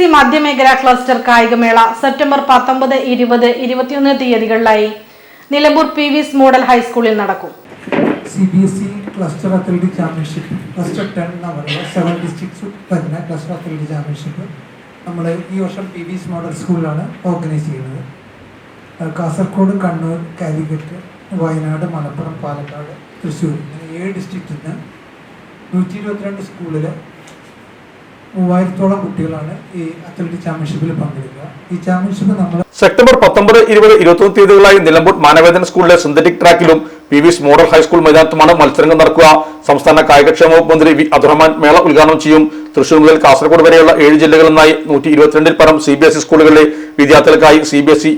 CBSE മധ്യമേഖലാ cluster കായികമേള September 19, 20, 21 തീയതികളിലായി Nilambur PV's model ഹൈസ്കൂളിൽ നടക്കും. CBSE cluster athletic championship cluster 10 എന്ന് പറയുന്നത് 7 ഡിസ്ട്രിക്ട്സ് വരുന്ന ക്ലസ്റ്റർ അത്ലറ്റിക് ചാമ്പ്യൻഷിപ്പ് നമ്മൾ ഈ വർഷം PV's മോഡൽ സ്കൂളിലാണ് ഓർഗനൈസ് ചെയ്യുന്നത്. കാസർഗോഡ്, കണ്ണൂർ, കാലിക്കറ്റ്, വയനാട്, മലപ്പുറം, പാലക്കാട്, തൃശ്ശൂർ ഇങ്ങനെ 7 ഡിസ്ട്രിക്റ്റിൽ നിന്ന് 122 സ്കൂളിൽ 3000-ഓളം കുട്ടികളാണ് ഈ അത്ലറ്റിക് ചാമ്പ്യൻഷിപ്പിൽ പങ്കെടുക്കുക. ഈ ചാമ്പ്യൻഷിപ്പ് നമ്മൾ സെപ്റ്റംബർ 19, 20, 21 തീയതികളായി നിലമ്പൂർ മാനവേദൻ സ്കൂളിലെ സിന്തറ്റിക് ട്രാക്കിലും PV's മോഡൽ ഹൈസ്കൂൾ മൈതാനത്തുമാണ് മത്സരങ്ങൾ നടക്കുക. സംസ്ഥാന കായികക്ഷേമ വകുപ്പ് മന്ത്രി V. അബ്ദുറഹ്മാൻ മേള ഉദ്ഘാടനം ചെയ്യും. തൃശൂർ മുതൽ കാസർഗോഡ് വരെയുള്ള 7 ജില്ലകളിൽ നിന്നായി 122 പരം CBSE സ്കൂളുകളിലെ വിദ്യാർത്ഥികൾക്കായി CBSE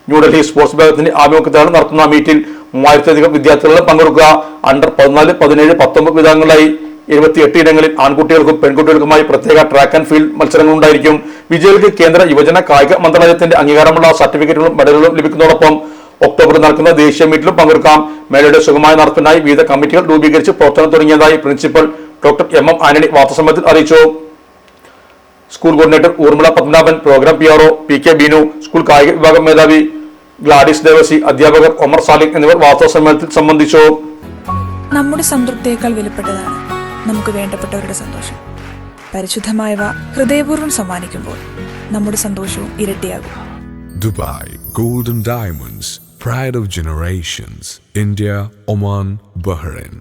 ന്യൂഡൽഹി സ്പോർട്സ് വിഭാഗത്തിന്റെ ആഭിമുഖ്യത്തിലാണ് നടത്തുന്ന മീറ്റിൽ 3000-ലധികം വിദ്യാർത്ഥികൾ പങ്കെടുക്കുക. അണ്ടർ 14, 17, 19 വിഭാഗങ്ങളിലായി 78 ഇടങ്ങളിൽ ആൺകുട്ടികൾക്കും പെൺകുട്ടികൾക്കുമായി പ്രത്യേക ട്രാക്ക് ആൻഡ് ഫീൽഡ് മത്സരങ്ങൾ ഉണ്ടായിരിക്കും. വിജയികൾക്ക് കേന്ദ്ര യുവജന കായിക മന്ത്രാലയത്തിന്റെ അംഗീകാരമുള്ള സർട്ടിഫിക്കറ്റുകളും മെഡലുകളും ലഭിക്കുന്നതോടൊപ്പം ഒക്ടോബറിൽ നടക്കുന്ന ദേശീയ മീറ്റിലും പങ്കെടുക്കാം. മേളയുടെ സുഗമമായ നടത്തിനായി വിവിധ കമ്മിറ്റികൾ രൂപീകരിച്ച് പ്രവർത്തനം തുടങ്ങിയതായി പ്രിൻസിപ്പൽ ഡോക്ടർ MM ആന്റണി വാർത്താസമ്മേളനത്തിൽ അറിയിച്ചു. School coordinator Urmila Padmanabhan, programme PRO PK Beenu, school കായിക വിഭാഗം മേധാവി ഗ്ലാഡിസ് ദേവസി, അധ്യാപകർ ഒമർ സാലിം എന്നിവർ വാർത്താസമ്മേളനത്തിൽ സംബന്ധിച്ചു. നമ്മുടെ സംതൃപ്തിയേക്കാൾ വിലപ്പെട്ടതാണ് നമുക്ക് വേണ്ടപ്പെട്ടവരുടെ സന്തോഷം. പരിശുദ്ധമായവ ഹൃദയപൂർവ്വം സമ്മാനിക്കുമ്പോൾ നമ്മുടെ സന്തോഷവും ഇരട്ടിയാകും. Dubai Golden Diamonds, Pride of Generations, India, Oman, Bahrain.